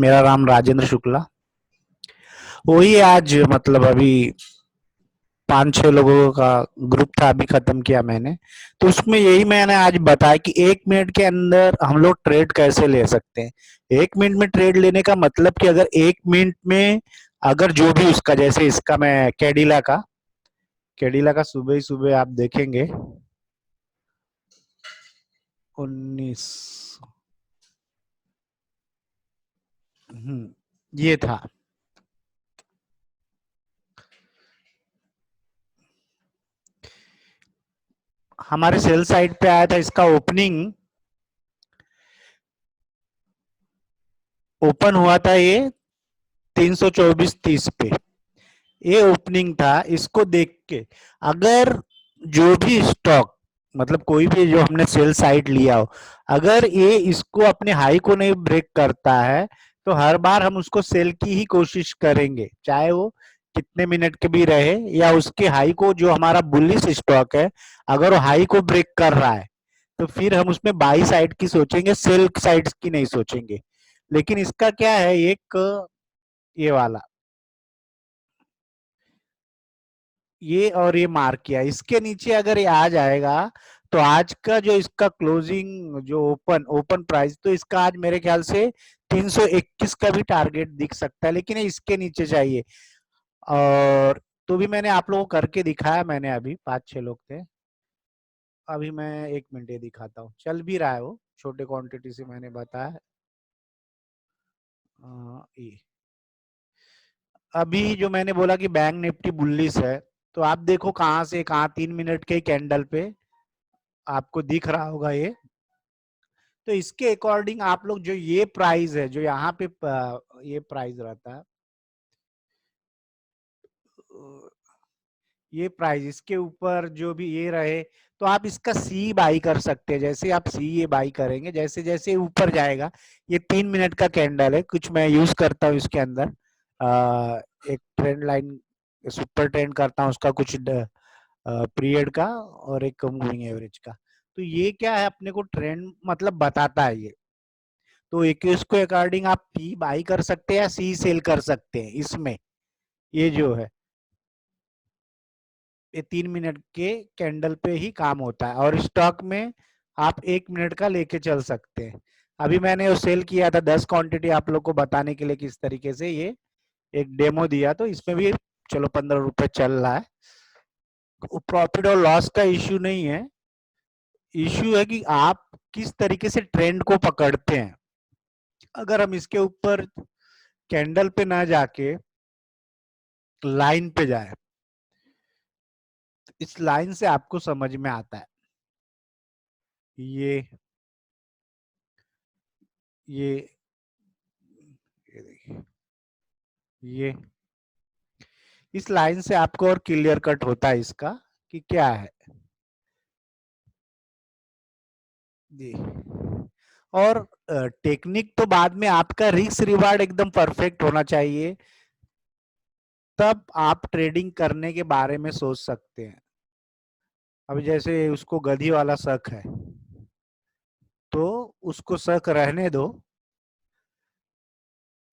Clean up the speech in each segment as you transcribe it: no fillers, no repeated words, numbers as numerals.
मेरा नाम राजेंद्र शुक्ला। वही आज मतलब अभी 5-6 लोगों का ग्रुप था, अभी खत्म किया मैंने। तो उसमें यही मैंने आज बताया कि 1 मिनट के अंदर हम लोग ट्रेड कैसे ले सकते हैं। 1 मिनट में ट्रेड लेने का मतलब कि अगर 1 मिनट में अगर जो भी उसका, जैसे इसका मैं कैडिला का सुबह ही सुबह आप देखेंगे 19, ये था। हमारे सेल साइड पे आया था, इसका ओपनिंग ओपन हुआ था ये 324.30 पे। ये ओपनिंग था। इसको देख के अगर जो भी स्टॉक, मतलब कोई भी जो हमने सेल साइड लिया हो, अगर ये इसको अपने हाई को नहीं ब्रेक करता है तो हर बार हम उसको सेल की ही कोशिश करेंगे, चाहे वो कितने मिनट के भी रहे, या उसके हाई को, जो हमारा बुलिश स्टॉक है, अगर वो हाई को ब्रेक कर रहा है तो फिर हम उसमें बाई साइड की सोचेंगे, सेल साइड की नहीं सोचेंगे। लेकिन इसका क्या है, एक ये वाला, ये और ये मार्क किया, इसके नीचे अगर ये आ जाएगा तो आज का जो इसका क्लोजिंग, जो ओपन ओपन प्राइस, तो इसका आज मेरे ख्याल से 321 का भी टारगेट दिख सकता है, लेकिन इसके नीचे चाहिए। और तो भी मैंने आप लोगों को करके दिखाया, मैंने अभी 5-6 लोग थे। अभी मैं 1 मिनट ये दिखाता हूँ, चल भी रहा है वो, छोटे क्वांटिटी से मैंने बताया। ये अभी जो मैंने बोला कि बैंक निफ्टी बुल्लिश है, तो आप देखो कहाँ से कहाँ 3 मिनट के कैंडल पे आपको दिख रहा होगा ये। तो इसके अकॉर्डिंग आप लोग, जो ये प्राइस है, जो यहाँ पे ये प्राइस रहता है, ये प्राइस इसके ऊपर जो भी ये रहे, तो आप इसका सी बाई कर सकते हैं। जैसे आप सी ये बाई करेंगे, जैसे जैसे ऊपर जाएगा, ये 3 मिनट का कैंडल है, कुछ मैं यूज करता हूँ इसके अंदर, एक ट्रेंड लाइन, सुपर ट्रेंड करता हूँ उसका, कुछ पीरियड का और एक मूविंग एवरेज का। तो ये क्या है, अपने को ट्रेंड मतलब बताता है ये। तो एक इसको अकॉर्डिंग आप पी बाई कर सकते हैं या सी सेल कर सकते हैं इसमें। ये जो है, ये 3 मिनट के कैंडल पे ही काम होता है, और स्टॉक में आप 1 मिनट का लेके चल सकते हैं। अभी मैंने वो सेल किया था 10 क्वांटिटी, आप लोग को बताने के लिए किस तरीके से ये एक डेमो दिया, तो इसमें भी चलो 15 रुपए चल रहा है। प्रॉफिट और लॉस का इश्यू नहीं है, इश्यू है कि आप किस तरीके से ट्रेंड को पकड़ते हैं। अगर हम इसके ऊपर कैंडल पे ना जाके लाइन पे जाए, इस लाइन से आपको समझ में आता है। ये ये ये देखिए, ये इस लाइन से आपको और क्लियर कट होता है इसका कि क्या है जी। और टेक्निक तो बाद में, आपका रिस्क रिवार्ड एकदम परफेक्ट होना चाहिए, तब आप ट्रेडिंग करने के बारे में सोच सकते हैं। अब जैसे उसको गधी वाला शक है, तो उसको शक रहने दो।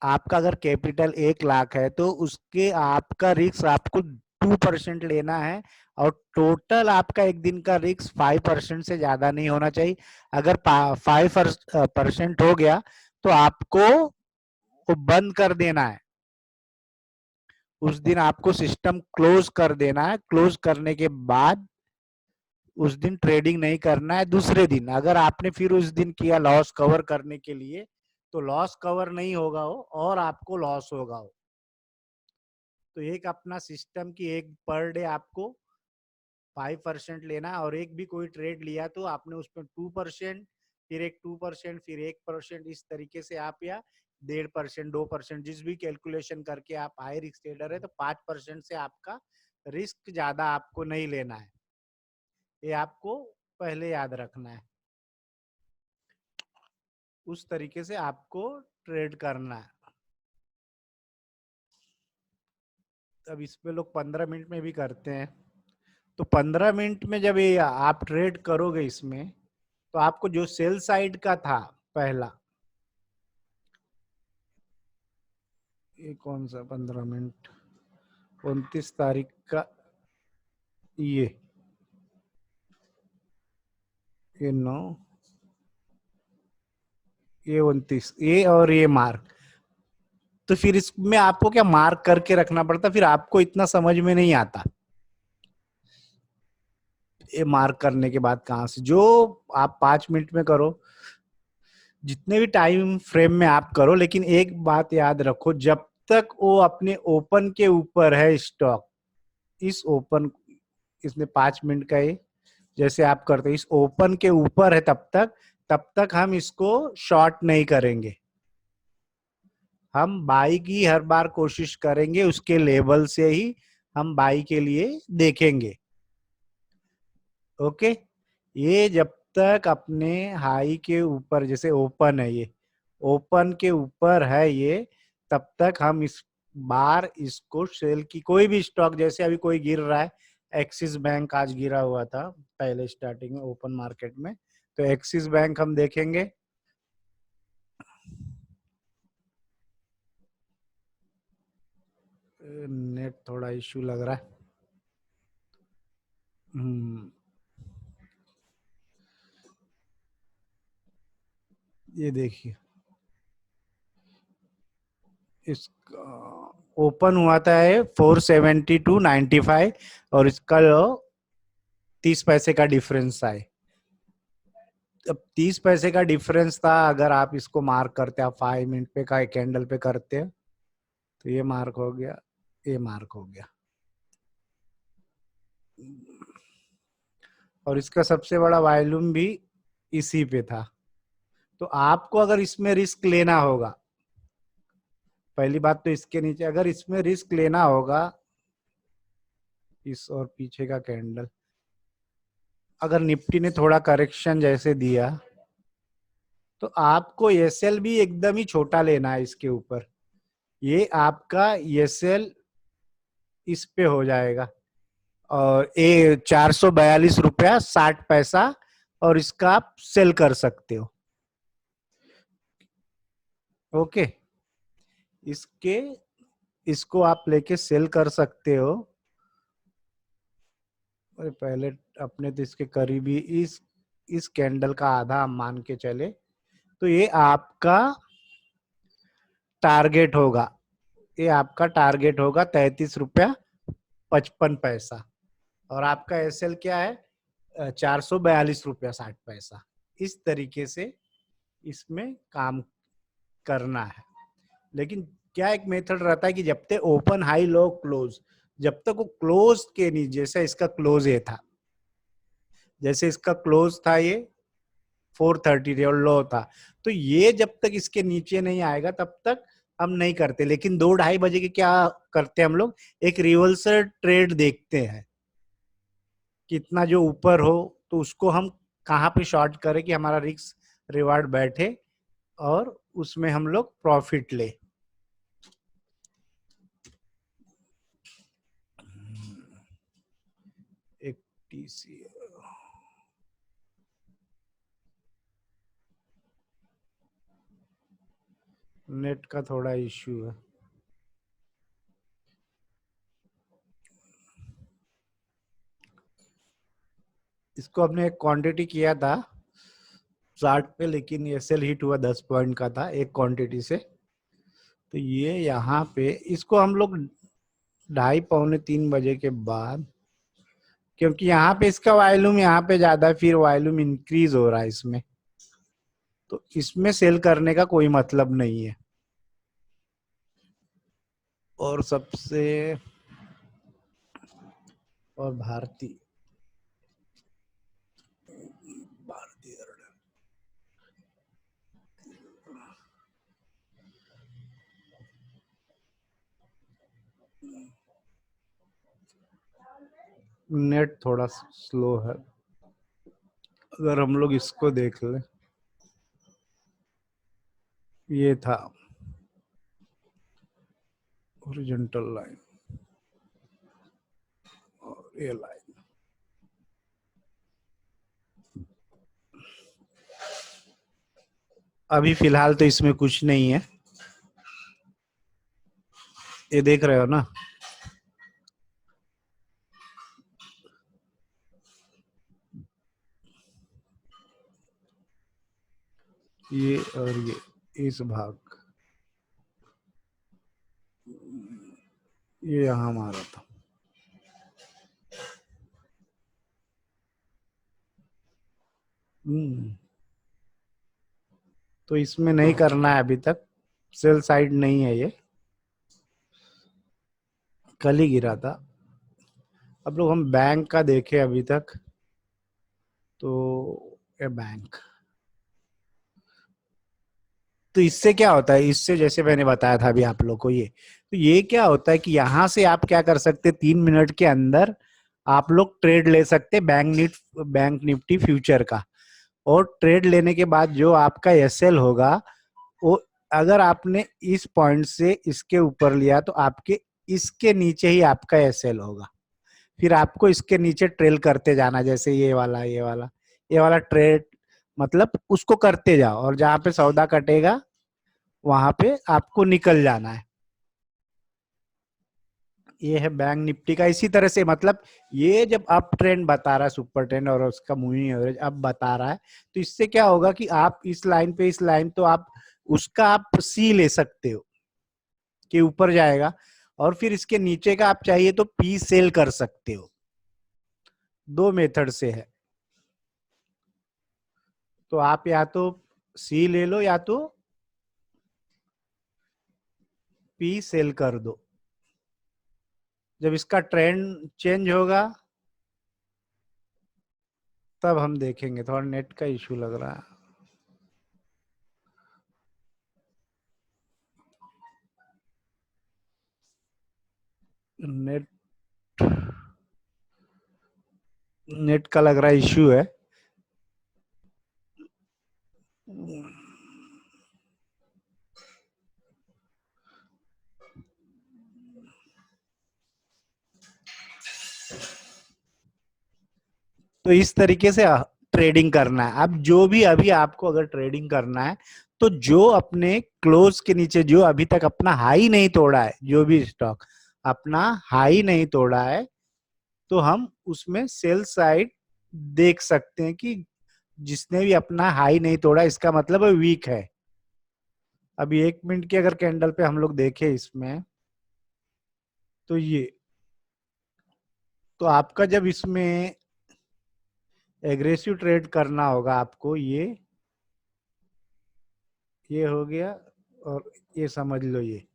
आपका अगर कैपिटल 1 लाख है तो उसके आपका रिस्क आपको 2% लेना है, और टोटल आपका एक दिन का रिस्क 5% से ज्यादा नहीं होना चाहिए। अगर 5% हो गया तो आपको वो बंद कर देना है, उस दिन आपको सिस्टम क्लोज कर देना है। क्लोज करने के बाद उस दिन ट्रेडिंग नहीं करना है। दूसरे दिन अगर आपने फिर उस दिन किया लॉस कवर करने के लिए, तो लॉस कवर नहीं होगा वो, और आपको लॉस होगा वो। तो एक अपना सिस्टम की एक पर डे आपको 5% लेना है, और एक भी कोई ट्रेड लिया तो आपने उसमें 2%, फिर एक 2%, फिर 1%, इस तरीके से आप, या 1.5%, 2%, जिस भी कैलकुलेशन करके आप हाई रिस्क ट्रेडर है तो 5% से आपका रिस्क ज्यादा आपको नहीं लेना है। ये आपको पहले याद रखना है, उस तरीके से आपको ट्रेड करना है। अब इसमें लोग 15 मिनट में भी करते हैं, तो 15 मिनट में जब ये आप ट्रेड करोगे इसमें, तो आपको जो सेल साइड का था पहला, ये कौन सा 15 मिनट, 29 तारीख का, ये 9, ये 29, ये और ये मार्क। तो फिर इसमें आपको क्या मार्क करके रखना पड़ता, फिर आपको इतना समझ में नहीं आता। ये मार्क करने के बाद कहाँ से, जो आप 5 मिनट में करो, जितने भी टाइम फ्रेम में आप करो, लेकिन एक बात याद रखो, जब तक वो अपने ओपन के ऊपर है स्टॉक, इस ओपन, इसमें 5 मिनट का ये, जैसे आप करते हैं इस ओपन के ऊपर है, तब तक हम इसको शॉर्ट नहीं करेंगे। हम बाई की हर बार कोशिश करेंगे, उसके लेवल से ही हम बाई के लिए देखेंगे। ओके, ये जब तक अपने हाई के ऊपर, जैसे ओपन है ये, ओपन के ऊपर है ये, तब तक हम इस बार इसको सेल की, कोई भी स्टॉक, जैसे अभी कोई गिर रहा है, एक्सिस बैंक आज गिरा हुआ था पहले स्टार्टिंग में ओपन मार्केट में, तो एक्सिस बैंक हम देखेंगे। नेट थोड़ा इश्यू लग रहा है। हम्म, ये देखिए, इसका ओपन हुआ था है 472.95, और इसका 30 पैसे का डिफरेंस है। अब 30 पैसे का डिफरेंस था, अगर आप इसको मार्क करते, आप 5 मिनट पे का कैंडल पे करते हैं, तो ये मार्क हो गया, ये मार्क हो गया, और इसका सबसे बड़ा वॉल्यूम भी इसी पे था। तो आपको अगर इसमें रिस्क लेना होगा, पहली बात तो इसके नीचे अगर इसमें रिस्क लेना होगा, इस और पीछे का कैंडल, अगर निफ्टी ने थोड़ा करेक्शन जैसे दिया, तो आपको एसएल भी एकदम ही छोटा लेना है इसके ऊपर। ये आपका एसएल इस पे हो जाएगा, और ये 442.60 रुपया, और इसका आप सेल कर सकते हो। ओके, इसके, इसको आप लेके सेल कर सकते हो। और पहले अपने तो इसके करीबी, इस कैंडल का आधा हम मान के चले, तो ये आपका टारगेट होगा, ये आपका टारगेट होगा 33.55 रुपया, और आपका एसएल क्या है, 442.60। इस तरीके से इसमें काम करना है। लेकिन क्या एक मेथड रहता है कि जब तक ओपन हाई लो क्लोज, जब तक वो क्लोज के नीचे, जैसे इसका क्लोज ये था, जैसे इसका क्लोज था ये 430 और लो था, तो ये जब तक इसके नीचे नहीं आएगा तब तक हम नहीं करते। लेकिन 2-2:30 बजे के क्या करते हैं हम लोग, एक रिवर्सल ट्रेड देखते हैं, कितना जो ऊपर हो, तो उसको हम कहाँ पे शॉर्ट करें कि हमारा रिस्क रिवार्ड बैठे, और उसमें हम लोग प्रॉफिट ले। एक टीसी, नेट का थोड़ा इश्यू है। इसको हमने एक क्वांटिटी किया था 60 पे, लेकिन ये सेल हिट हुआ 10 पॉइंट का था एक क्वांटिटी से। तो ये यहाँ पे इसको हम लोग 2:30 पौने 3 बजे के बाद, क्योंकि यहाँ पे इसका वॉल्यूम यहाँ पे ज्यादा है, फिर वॉल्यूम इंक्रीज हो रहा है इसमें, तो इसमें सेल करने का कोई मतलब नहीं है। और सबसे, और भारतीय, भारतीय नेट थोड़ा स्लो है, अगर हम लोग इसको देख ले, ये था हॉरिजॉन्टल लाइन, और ये लाइन, अभी फिलहाल तो इसमें कुछ नहीं है। ये देख रहे हो ना, ये और ये इस भाग, ये यहाँ मारा था। तो इसमें नहीं करना है अभी तक, सेल साइड नहीं है ये, कल ही गिरा था। अब लोग हम बैंक का देखे अभी तक, तो ये बैंक, तो इससे क्या होता है, इससे जैसे मैंने बताया था अभी आप लोग को, ये तो ये क्या होता है कि यहाँ से आप क्या कर सकते हैं, 3 मिनट के अंदर आप लोग ट्रेड ले सकते हैं बैंक निफ्टी फ्यूचर का। और ट्रेड लेने के बाद जो आपका एसएल होगा, वो अगर आपने इस पॉइंट से इसके ऊपर लिया तो आपके इसके नीचे ही आपका एसएल होगा। फिर आपको इसके नीचे ट्रेल करते जाना, जैसे ये वाला ट्रेड, मतलब उसको करते जाओ और जहां पे सौदा कटेगा वहां पे आपको निकल जाना है। ये है बैंक निफ्टी का। इसी तरह से मतलब ये जब अप ट्रेंड बता रहा है, सुपर ट्रेंड और उसका मूविंग एवरेज अब बता रहा है, तो इससे क्या होगा कि आप इस लाइन पे, इस लाइन तो आप उसका आप सी ले सकते हो कि ऊपर जाएगा, और फिर इसके नीचे का आप चाहिए तो पी सेल कर सकते हो। दो मेथड से है, तो आप या तो सी ले लो या तो पी सेल कर दो। जब इसका ट्रेंड चेंज होगा तब हम देखेंगे। थोड़ा नेट का इशू लग रहा है। नेट नेट का लग रहा है इशू है। तो इस तरीके से ट्रेडिंग करना है। अब जो भी अभी आपको अगर ट्रेडिंग करना है, तो जो अपने क्लोज के नीचे, जो अभी तक अपना हाई नहीं तोड़ा है, जो भी स्टॉक अपना हाई नहीं तोड़ा है, तो हम उसमें सेल साइड देख सकते हैं कि जिसने भी अपना हाई नहीं तोड़ा इसका मतलब वीक है। अभी 1 मिनट की अगर कैंडल पे हम लोग देखें इसमें, तो ये, तो आपका जब इसमें एग्रेसिव ट्रेड करना होगा आपको, ये हो गया, और ये समझ लो ये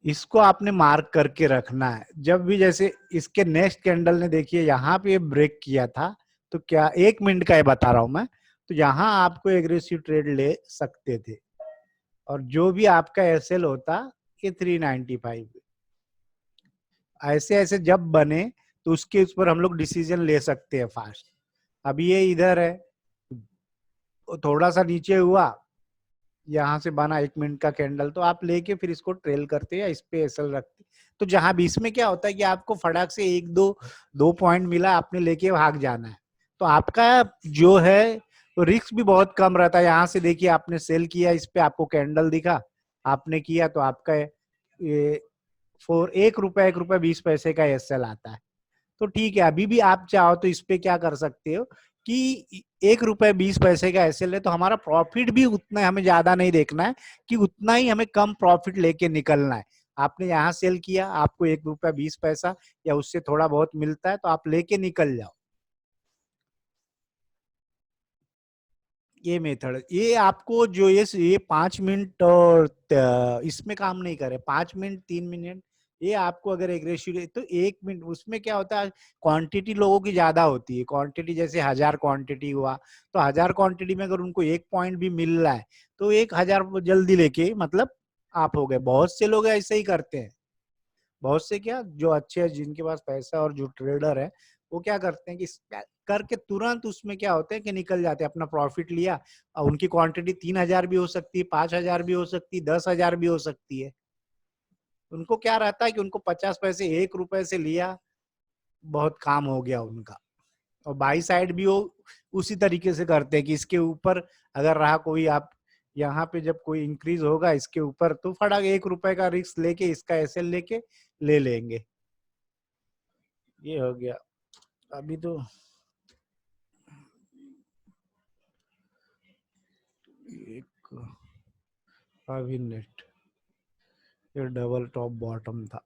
इसको आपने मार्क करके रखना है। जब भी जैसे इसके नेक्स्ट कैंडल ने, देखिए यहाँ पे ब्रेक किया था, तो क्या 1 मिनट का ये बता रहा हूं मैं, तो यहाँ आपको एग्रेसिव ट्रेड ले सकते थे। और जो भी आपका एसएल होता, ये 395, ऐसे ऐसे जब बने तो उसके उस पर हम लोग डिसीजन ले सकते हैं फास्ट। अभी ये इधर है, थोड़ा सा नीचे हुआ, यहाँ से बना 1 मिनट का कैंडल, तो आप लेके फिर इसको ट्रेल करते या इस पे एसएल रखते। तो जहां भी इसमें क्या होता है कि आपको फटाक से एक दो दो पॉइंट मिला, आपने लेके भाग जाना है, तो आपका जो है तो रिस्क भी बहुत कम रहता है। यहाँ से देखिए आपने सेल किया, इस पे आपको कैंडल दिखा, आपने किया, तो आपका ये फॉर ₹1 ₹1.20 का एसएल आता है। तो ठीक है, अभी भी आप चाहो तो इस पे क्या कर सकते हो कि ₹1.20 का एसएल है, तो हमारा प्रॉफिट भी उतना हमें ज्यादा नहीं देखना है, कि उतना ही हमें कम प्रॉफिट लेके निकलना है। आपने यहाँ सेल किया, आपको ₹1.20 या उससे थोड़ा बहुत मिलता है, तो आप लेके निकल जाओ। ये मेथड, ये आपको जो ये 5 मिनट और इसमें काम नहीं करे, 5 मिनट 3 मिनट, ये आपको अगर एग्रेसिव, तो 1 मिनट उसमें क्या होता है, क्वांटिटी लोगों की ज्यादा होती है। क्वांटिटी जैसे 1000 क्वांटिटी हुआ, तो 1000 क्वांटिटी में अगर उनको 1 पॉइंट भी मिल रहा है, तो 1000 जल्दी लेके मतलब आप हो गए। बहुत से लोग ऐसे ही करते हैं, बहुत से क्या, जो अच्छे हैं, जिनके पास पैसा और जो ट्रेडर है, वो क्या करते हैं कि करके तुरंत उसमें क्या होता है कि निकल जाते हैं, अपना प्रॉफिट लिया। और उनकी क्वांटिटी 3000 भी हो सकती है, 5000 भी हो सकती है, 10,000 भी हो सकती है। उनको क्या रहता है कि उनको 50 पैसे, ₹1 से लिया, बहुत काम हो गया उनका। और बाई साइड भी वो उसी तरीके से करते हैं कि इसके ऊपर अगर रहा कोई, आप यहाँ पे जब कोई इंक्रीज होगा इसके ऊपर तो फटाक 1 रुपए का रिस्क लेके इसका एसएल लेके ले लेंगे। ये हो गया। अभी तो एक अभी नेट, ये डबल टॉप बॉटम था।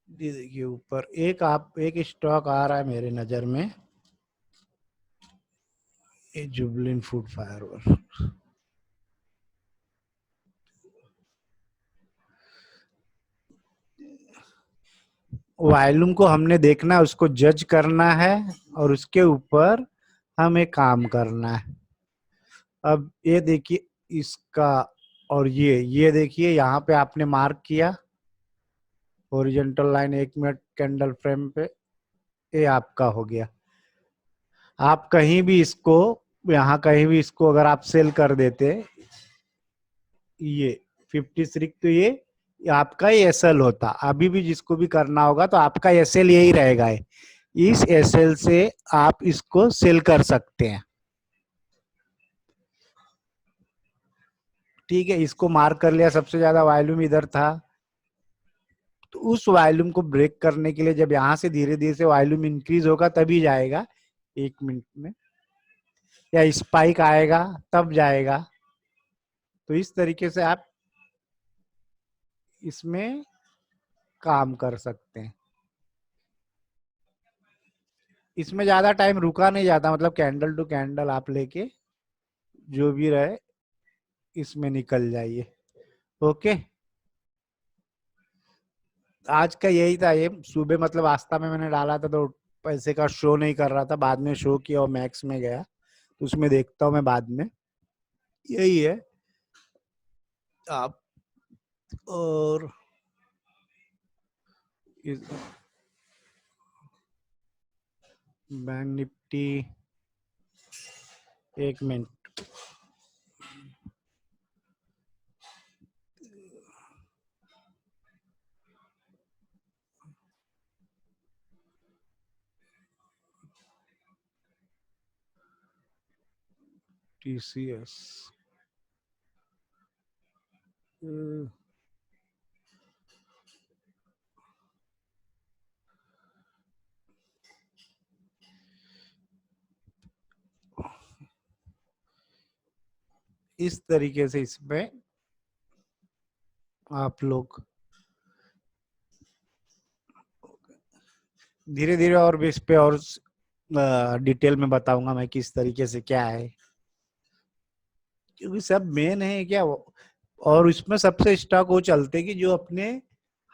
ये देखिए ऊपर एक स्टॉक आ रहा है मेरे नजर में, ये जुबलिन फूड फायर। वॉल्यूम को हमने देखना है, उसको जज करना है और उसके ऊपर हमें काम करना है। अब ये देखिए इसका, और ये देखिए यहाँ पे आपने मार्क किया horizontal line 1 minute candle frame पे, ये आपका हो गया। आप कहीं भी इसको, यहाँ कहीं भी इसको अगर आप सेल कर देते, ये 56, तो ये आपका एसएल होता। अभी भी जिसको भी करना होगा तो आपका एसएल यही रहेगा है। इस एसएल से आप इसको सेल कर सकते हैं। ठीक है, इसको मार्क कर लिया, सबसे ज्यादा वॉल्यूम इधर था, तो उस वॉल्यूम को ब्रेक करने के लिए जब यहाँ से धीरे धीरे से वॉल्यूम इंक्रीज होगा तभी जाएगा 1 मिनट में, या स्पाइक आएगा तब जाएगा। तो इस तरीके से आप इसमें काम कर सकते हैं। इसमें ज्यादा टाइम रुका नहीं जाता, मतलब कैंडल टू कैंडल आप लेके जो भी रहे इसमें निकल जाइए। ओके, आज का यही था। ये सुबह मतलब आस्था में मैंने डाला था तो पैसे का शो नहीं कर रहा था, बाद में शो किया और मैक्स में गया, तो उसमें देखता हूँ मैं बाद में। यही है आप। और बैंक निफ्टी, 1 मिनट, टीसीएस इस तरीके से इसमें आप लोग धीरे धीरे और भी इस पे और डिटेल में बताऊंगा मैं किस तरीके से क्या है, क्योंकि सब मेन है क्या और इसमें सबसे स्टॉक वो चलते कि जो अपने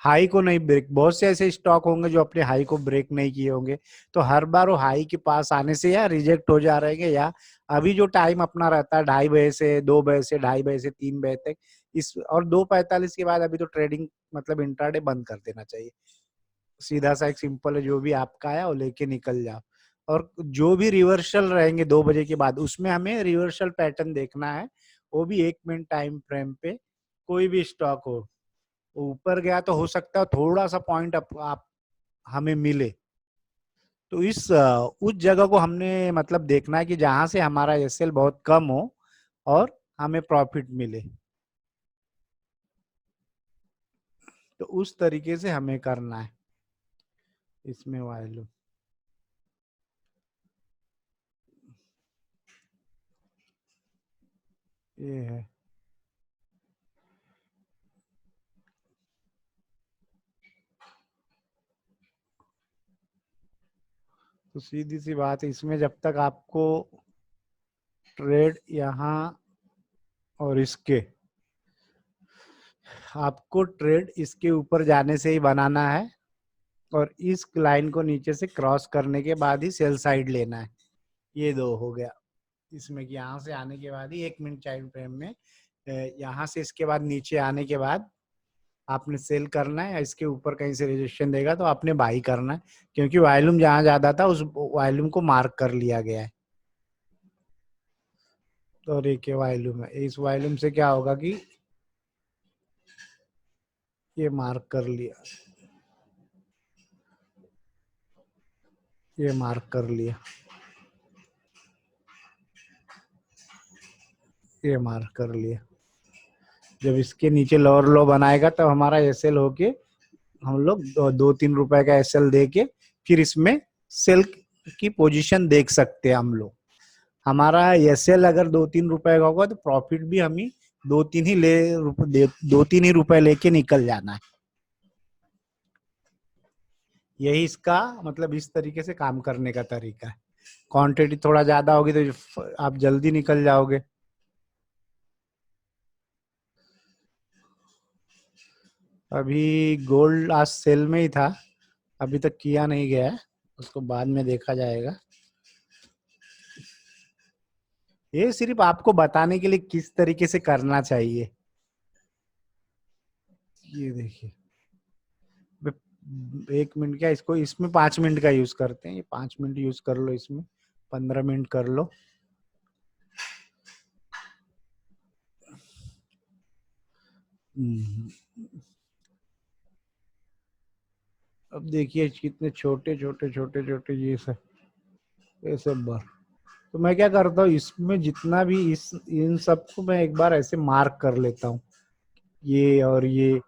हाई को नहीं ब्रेक, बहुत से ऐसे स्टॉक होंगे जो अपने हाई को ब्रेक नहीं किए होंगे, तो हर बार वो हाई के पास आने से या रिजेक्ट हो जा रहे हैं, या अभी जो टाइम अपना रहता है 2:30 से 2 बजे से 2:30 से 3 बजे तक, इस और 2:45 के बाद अभी तो ट्रेडिंग मतलब इंट्राडे बंद कर देना चाहिए। सीधा सा एक सिंपल है, जो भी आपका है वो लेके निकल जाओ। और जो भी रिवर्सल रहेंगे 2 बजे के बाद, उसमें हमें रिवर्सल पैटर्न देखना है, वो भी 1 मिनट टाइम फ्रेम पे। कोई भी स्टॉक हो, ऊपर गया तो हो सकता है थोड़ा सा पॉइंट आप हमें मिले, तो उस जगह को हमने मतलब देखना है कि जहां से हमारा एसएल बहुत कम हो और हमें प्रॉफिट मिले, तो उस तरीके से हमें करना है इसमें वैल्यू। ये है, तो सीधी सी बात है, इसमें जब तक आपको ट्रेड यहाँ और इसके, आपको ट्रेड इसके ऊपर जाने से ही बनाना है, और इस लाइन को नीचे से क्रॉस करने के बाद ही सेल साइड लेना है। ये दो हो गया इसमें कि यहाँ से आने के बाद ही 1 मिनट टाइम फ्रेम में, यहाँ से इसके बाद नीचे आने के बाद आपने सेल करना है, या इसके ऊपर कहीं से रेजिस्टेंस देगा तो आपने बाई करना है, क्योंकि वॉल्यूम जहां ज्यादा था उस वॉल्यूम को मार्क कर लिया गया है। तो एक वॉल्यूम है, इस वॉल्यूम से क्या होगा कि ये मार्क कर लिया, ये मार्क कर लिया, ये मार्क कर लिया। जब इसके नीचे लोअर लो बनाएगा तब हमारा एसएल होके हम लोग 2-3 रुपए का एसएल दे के फिर इसमें सेल की पोजीशन देख सकते हैं हम लोग। हमारा एसएल अगर 2-3 रुपए का होगा तो प्रॉफिट भी हमें 2-3 ही रुपए लेके निकल जाना है। यही इसका मतलब इस तरीके से काम करने का तरीका है। क्वांटिटी थोड़ा ज्यादा होगी तो आप जल्दी निकल जाओगे। अभी गोल्ड आज सेल में ही था, अभी तक किया नहीं गया है, उसको बाद में देखा जाएगा। ये सिर्फ आपको बताने के लिए किस तरीके से करना चाहिए। ये देखिए 1 मिनट क्या, इसको इसमें 5 मिनट का यूज करते हैं, ये 5 मिनट यूज कर लो, इसमें 15 मिनट कर लो। अब देखिए कितने छोटे छोटे छोटे छोटे ये सब बार। तो मैं क्या करता हूँ, इसमें जितना भी इन सबको मैं एक बार ऐसे मार्क कर लेता हूँ, ये और ये।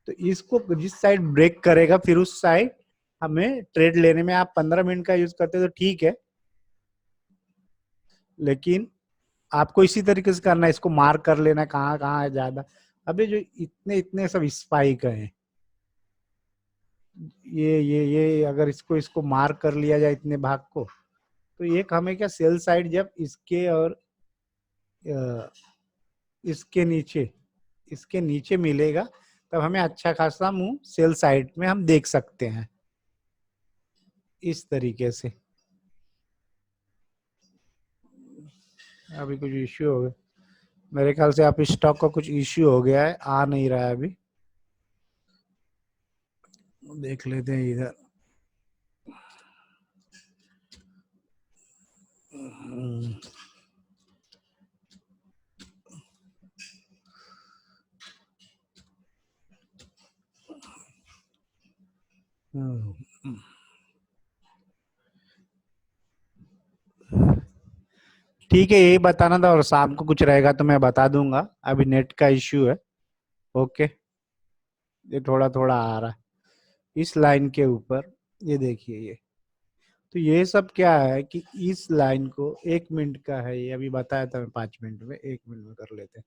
तो इसको जिस साइड ब्रेक करेगा फिर उस साइड हमें ट्रेड लेने में, आप 15 मिनट का यूज करते तो ठीक है, लेकिन आपको इसी तरीके से करना है, इसको मार्क कर लेना कहाँ कहाँ है ज्यादा। अभी जो इतने इतने सब स्पाइक हैं, ये अगर इसको इसको मार्क कर लिया जाए इतने भाग को, तो एक हमें क्या सेल साइड जब इसके और इसके नीचे मिलेगा तब हमें अच्छा खासा मूव सेल साइड में हम देख सकते हैं इस तरीके से। अभी कुछ इश्यू हो गया मेरे ख्याल से, आप स्टॉक का कुछ इश्यू हो गया है, आ नहीं रहा है अभी, देख लेते हैं इधर। ठीक है, यही बताना था, और शाम को कुछ रहेगा तो मैं बता दूंगा, अभी नेट का इश्यू है। ओके, ये थोड़ा थोड़ा आ रहा है इस लाइन के ऊपर, ये देखिए ये। तो ये सब क्या है कि इस लाइन को 1 मिनट का है, ये अभी बताया था मैं 5 मिनट में, 1 मिनट में कर लेते हैं।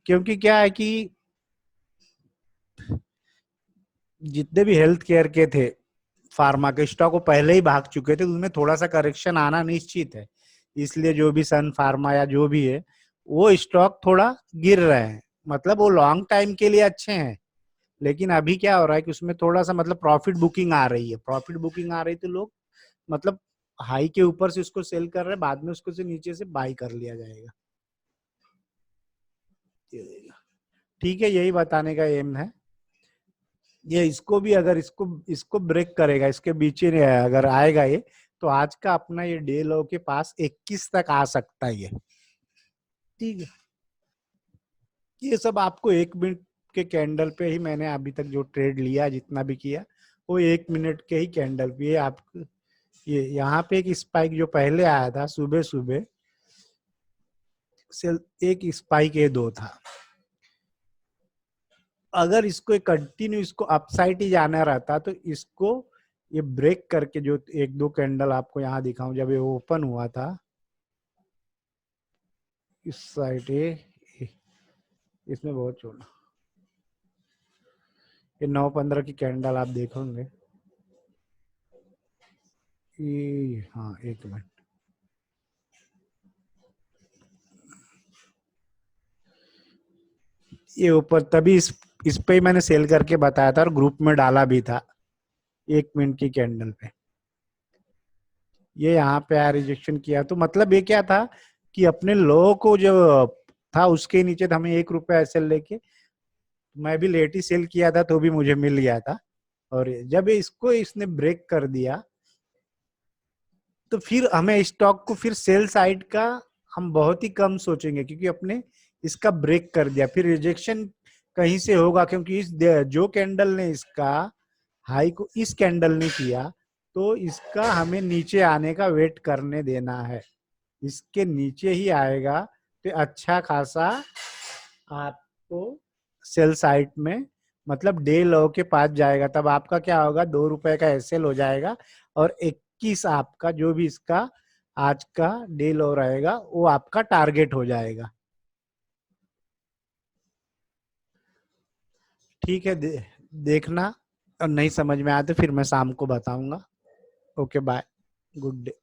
क्योंकि क्या है कि जितने भी हेल्थ केयर के थे, फार्मा के स्टॉक वो पहले ही भाग चुके थे, तो उनमें थोड़ा सा करेक्शन आना निश्चित है। इसलिए जो भी सन फार्मा या जो भी है वो स्टॉक थोड़ा गिर रहे हैं, मतलब वो लॉन्ग टाइम के लिए अच्छे हैं, लेकिन अभी क्या हो रहा है कि उसमें थोड़ा सा मतलब प्रॉफिट बुकिंग आ रही है, प्रॉफिट बुकिंग आ रही तो लोग मतलब हाई के ऊपर से उसको सेल कर रहे हैं, बाद में उसको से नीचे से बाई कर लिया जाएगा। ठीक है, यही बताने का एम है। ये इसको भी अगर इसको इसको ब्रेक करेगा, इसके बीच अगर आएगा ये, तो आज का अपना ये डे लो के पास 21 तक आ सकता है ये। ठीक है, ये सब आपको 1 मिनट के कैंडल पे ही मैंने अभी तक जो ट्रेड लिया जितना भी किया वो 1 मिनट के ही कैंडल पे। ये आप ये यहाँ पे एक स्पाइक जो पहले आया था सुबह सुबह से, एक स्पाइक ये दो था, अगर इसको कंटिन्यू इसको अपसाइड ही जाना रहता तो इसको ये ब्रेक करके, जो 1-2 कैंडल आपको यहाँ दिखाऊं, जब ये ओपन हुआ था इस साइड, ये इसमें बहुत छोटा, ये 9-15 की कैंडल आप देखोगे, ये हाँ 1 मिनट, ये ऊपर तभी इस पे ही मैंने सेल करके बताया था और ग्रुप में डाला भी था 1 मिनट की कैंडल पे। ये यहाँ पे आया, रिजेक्शन किया, तो मतलब ये क्या था कि अपने लो को जो था उसके नीचे हमें 1 रुपया सेल लेके, मैं भी लेट ही सेल किया था तो भी मुझे मिल गया था, और जब इसको इसने ब्रेक कर दिया तो फिर हमें स्टॉक को फिर सेल साइड का हम बहुत ही कम सोचेंगे, क्योंकि अपने इसका ब्रेक कर दिया, फिर रिजेक्शन कहीं से होगा, क्योंकि इस जो कैंडल ने इसका हाई को इस कैंडल ने किया, तो इसका हमें नीचे आने का वेट करने देना है। इसके नीचे ही आएगा तो अच्छा खासा आपको सेल साइट में, मतलब डे लो के पास जाएगा, तब आपका क्या होगा, 2 रुपए का एसएल हो जाएगा और 21 आपका जो भी इसका आज का डे लो रहेगा वो आपका टारगेट हो जाएगा। ठीक है, देखना, और नहीं समझ में आया तो फिर मैं शाम को बताऊंगा। Okay bye, good day.